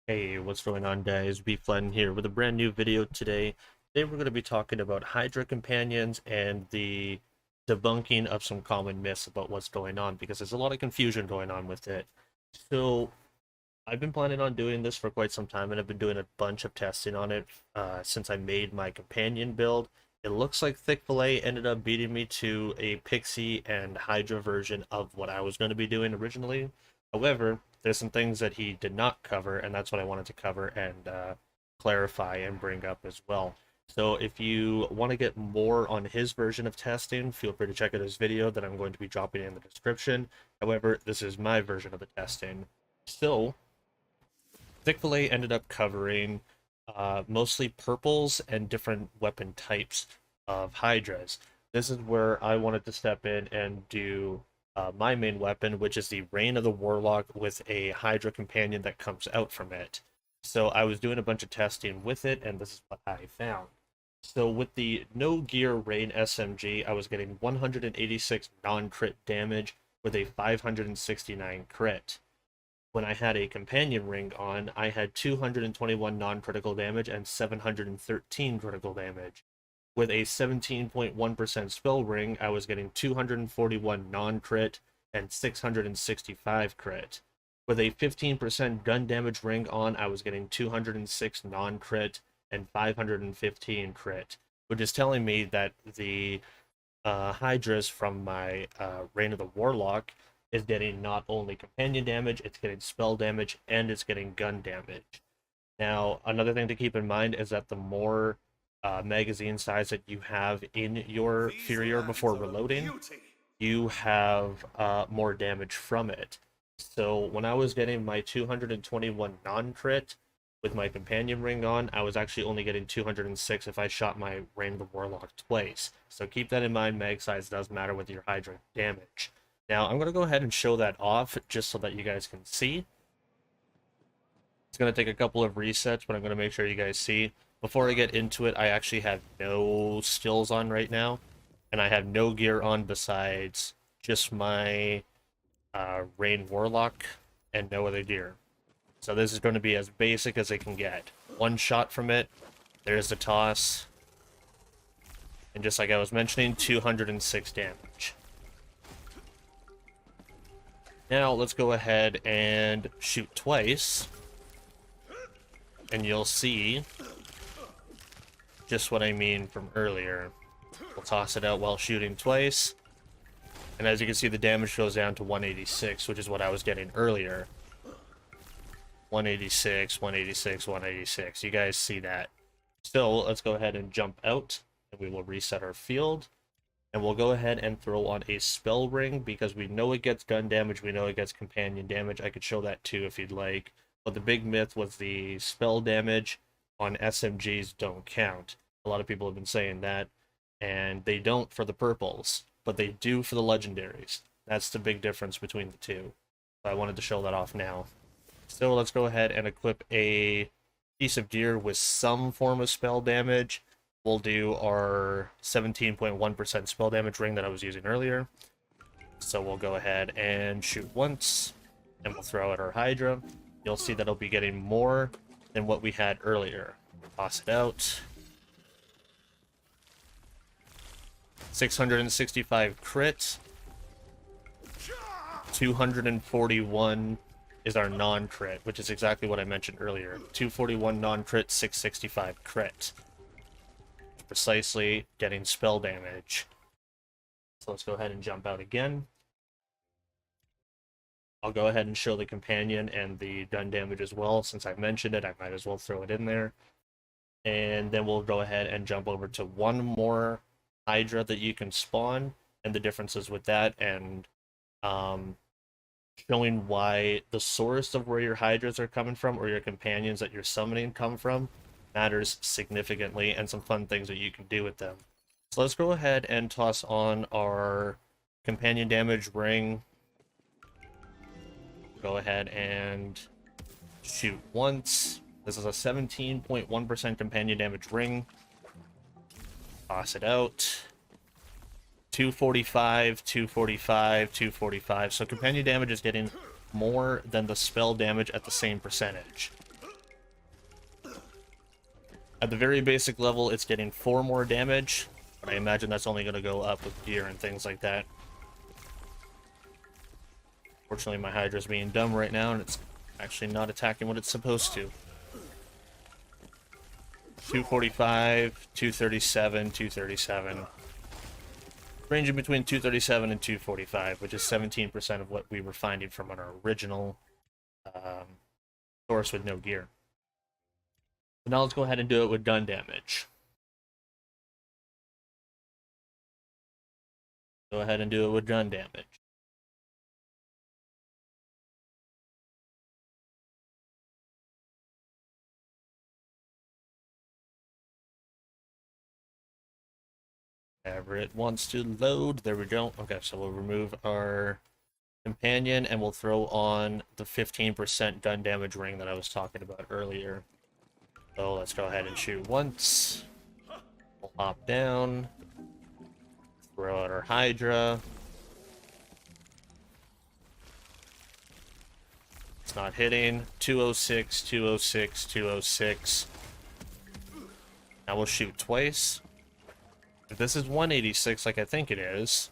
Hey, what's going on, guys? Bflattened here with a brand new video today. Today we're going to be talking about Hydra companions and the debunking of some common myths about what's going on, because there's a lot of confusion going on with it. So I've been planning on doing this for quite some time, and I've been doing a bunch of testing on it since I made my companion build. It looks like ThicFila ended up beating me to a Pixie and Hydra version of what I was going to be doing originally. However, there's some things that he did not cover, and that's what I wanted to cover and clarify and bring up as well. So if you want to get more on his version of testing, feel free to check out his video that I'm going to be dropping in the description. However, this is my version of the testing. So ThicFila ended up covering mostly purples and different weapon types of Hydras. This is where I wanted to step in and do my main weapon, which is the Reign of the Warlock with a Hydra companion that comes out from it. So I was doing a bunch of testing with it, and this is what I found. So with the no gear Reign SMG, I was getting 186 non-crit damage with a 569 crit. When I had a companion ring on, I had 221 non-critical damage and 713 critical damage. With a 17.1% spell ring, I was getting 241 non-crit and 665 crit. With a 15% gun damage ring on, I was getting 206 non-crit and 515 crit, which is telling me that the Hydras from my Reign of the Warlock is getting not only companion damage, it's getting spell damage, and it's getting gun damage. Now, another thing to keep in mind is that the more magazine size that you have in your Furior before reloading, you have more damage from it. So when I was getting my 221 non-crit with my companion ring on, I was actually only getting 206 if I shot my Reign of the Warlock twice. So keep that in mind, mag size does matter with your Hydra damage. Now, I'm going to go ahead and show that off just so that you guys can see. It's going to take a couple of resets, but I'm going to make sure you guys see. Before I get into it, I actually have no skills on right now, and I have no gear on besides just my Reign Warlock and no other gear. So this is going to be as basic as it can get. One shot from it, there's the toss, and just like I was mentioning, 206 damage. Now let's go ahead and shoot twice, and you'll see just what I mean from earlier. We'll toss it out while shooting twice, and as you can see, the damage goes down to 186, which is what I was getting earlier. 186, 186, 186. You guys see that. So let's go ahead and jump out, and we will reset our field. And we'll go ahead and throw on a spell ring because we know it gets gun damage, we know it gets companion damage. I could show that too if you'd like. But the big myth was the spell damage on SMGs don't count. A lot of people have been saying that, and they don't for the purples, but they do for the legendaries. That's the big difference between the two. So I wanted to show that off now. So let's go ahead and equip a piece of gear with some form of spell damage. We'll do our 17.1% spell damage ring that I was using earlier. So we'll go ahead and shoot once, and we'll throw out our Hydra. You'll see that it'll be getting more than what we had earlier. Toss it out. 665 crit. 241 is our non-crit, which is exactly what I mentioned earlier. 241 non-crit, 665 crit. Precisely getting spell damage. So let's go ahead and jump out again. I'll go ahead and show the companion and the gun damage as well. Since I mentioned it, I might as well throw it in there. And then we'll go ahead and jump over to one more Hydra that you can spawn and the differences with that, and showing why the source of where your Hydras are coming from or your companions that you're summoning come from matters significantly, and some fun things that you can do with them. So let's go ahead and toss on our companion damage ring. Go ahead and shoot once. This is a 17.1% companion damage ring. Toss it out. 245, 245, 245. So companion damage is getting more than the spell damage at the same percentage. At the very basic level, it's getting 4 more damage, but I imagine that's only going to go up with gear and things like that. Fortunately, my Hydra's being dumb right now, and it's actually not attacking what it's supposed to. 245, 237, 237. Ranging between 237 and 245, which is 17% of what we were finding from our original source with no gear. So now let's go ahead and do it with gun damage. Go ahead and do it with gun damage. Whenever it wants to load, there we go. Okay, so we'll remove our companion and we'll throw on the 15% gun damage ring that I was talking about earlier. So let's go ahead and shoot once. We'll hop down. Throw out our Hydra. It's not hitting. 206, 206, 206. Now we'll shoot twice. If this is 186 like I think it is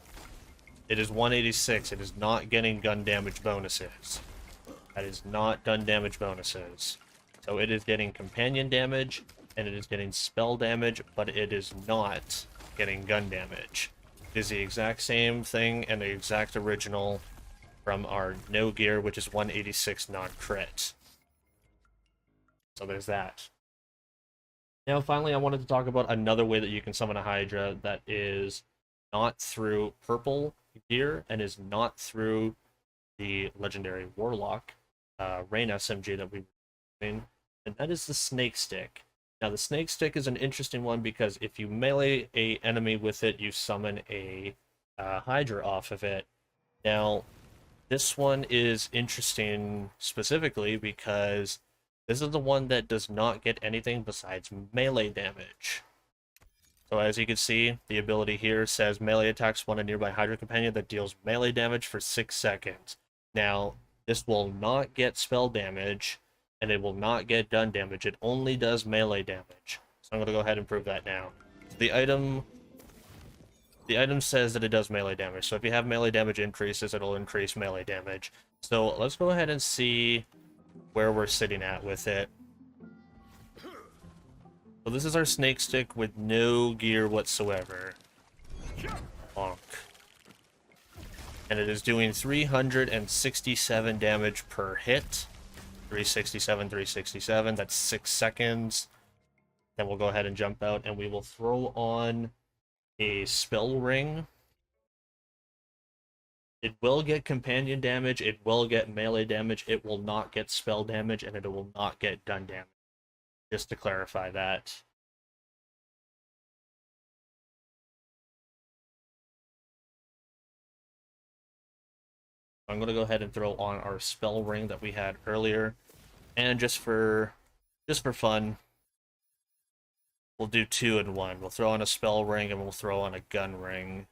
186. It is not getting gun damage bonuses. That is not gun damage bonuses. So it is getting companion damage, and it is getting spell damage, but it is not getting gun damage. It is the exact same thing and the exact original from our no gear, which is 186 non-crit. So there's that. Now, finally, I wanted to talk about another way that you can summon a Hydra that is not through purple gear and is not through the legendary Warlock Rain SMG that we've been, and that is the Snake Stick. Now, the Snake Stick is an interesting one because if you melee a enemy with it, you summon a Hydra off of it. Now, this one is interesting specifically because this is the one that does not get anything besides melee damage. So as you can see, the ability here says melee attacks spawn a nearby Hydra companion that deals melee damage for 6 seconds. Now, this will not get spell damage, and it will not get gun damage. It only does melee damage. So I'm going to go ahead and prove that now. The item says that it does melee damage. So if you have melee damage increases, it'll increase melee damage. So let's go ahead and see where we're sitting at with it. So this is our Snake Stick with no gear whatsoever. Bonk. And it is doing 367 damage per hit. 367, 367, that's 6 seconds. Then we'll go ahead and jump out and we will throw on a spell ring. It will get companion damage, it will get melee damage, it will not get spell damage, and it will not get gun damage. Just to clarify that. I'm going to go ahead and throw on our spell ring that we had earlier. And just for fun, we'll do 2 in 1. We'll throw on a spell ring and we'll throw on a gun ring.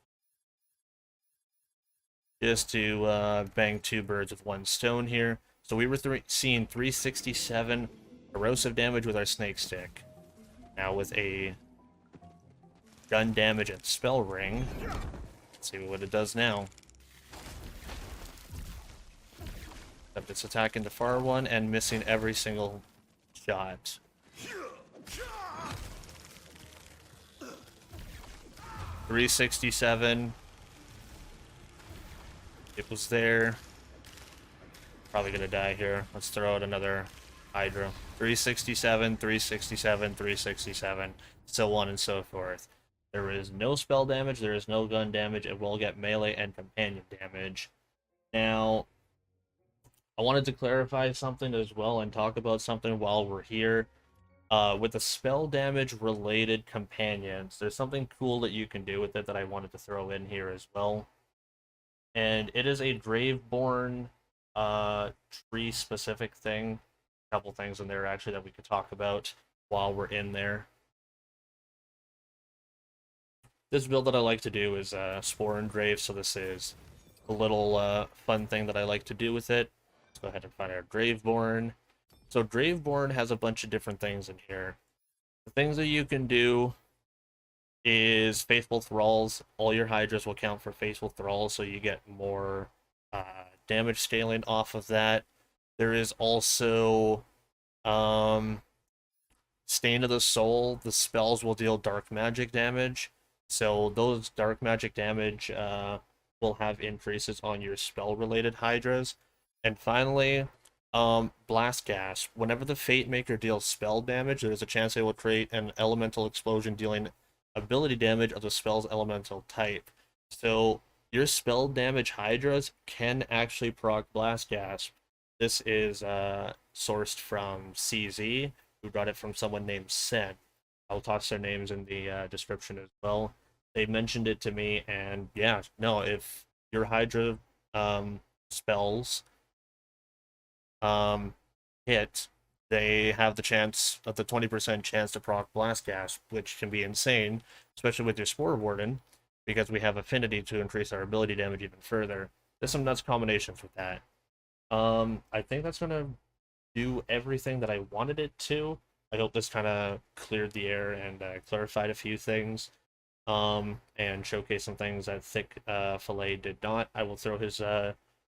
Just to bang 2 birds with 1 stone here. So we were seeing 367 corrosive damage with our Snake Stick. Now with a gun damage and spell ring, let's see what it does now. Except it's attacking the far one and missing every single shot. 367. It was there. Probably gonna die here. Let's throw out another Hydra. 367, 367, 367, so on and so forth. There is no spell damage, there is no gun damage, it will get melee and companion damage. Now, I wanted to clarify something as well and talk about something while we're here. With the spell damage related companions, there's something cool that you can do with it that I wanted to throw in here as well. And it is a Graveborn tree specific thing. A couple things in there actually that we could talk about while we're in there. This build that I like to do is Spore and Grave, so this is a little fun thing that I like to do with it. Let's go ahead and find our Graveborn. So Graveborn has a bunch of different things in here. The things that you can do is Faithful Thralls. All your Hydras will count for Faithful Thralls, so you get more damage scaling off of that. There is also Stain of the Soul. The spells will deal dark magic damage, so those dark magic damage will have increases on your spell-related Hydras. And finally, Blast Gas. Whenever the Fate Maker deals spell damage, there's a chance they will create an elemental explosion dealing ability damage of the spell's elemental type. So your spell damage Hydras can actually proc Blast Gas. This is sourced from CZ, who got it from someone named Sen. I'll toss their names in the description as well. They mentioned it to me, and yeah, no, if your Hydra spells hit, they have the chance of the 20% chance to proc Blast Gas, which can be insane, especially with your Spore Warden, because we have affinity to increase our ability damage even further. There's some nuts combinations with that. I think that's gonna do everything that I wanted it to. I hope this kind of cleared the air and clarified a few things, and showcased some things that ThicFila did not. I will throw his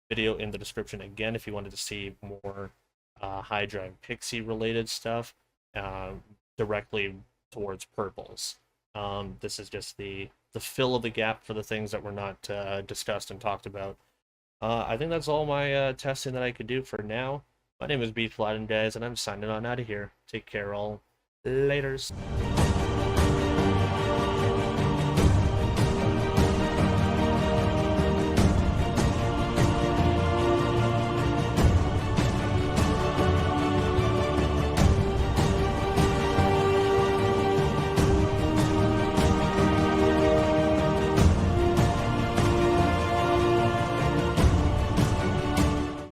video in the description again if you wanted to see more Hydra and Pixie related stuff directly towards purples. This is just the fill of the gap for the things that were not discussed and talked about. I think that's all my testing that I could do for now. My name is Bflattened, guys, and I'm signing on out of here. Take care, all. Laters.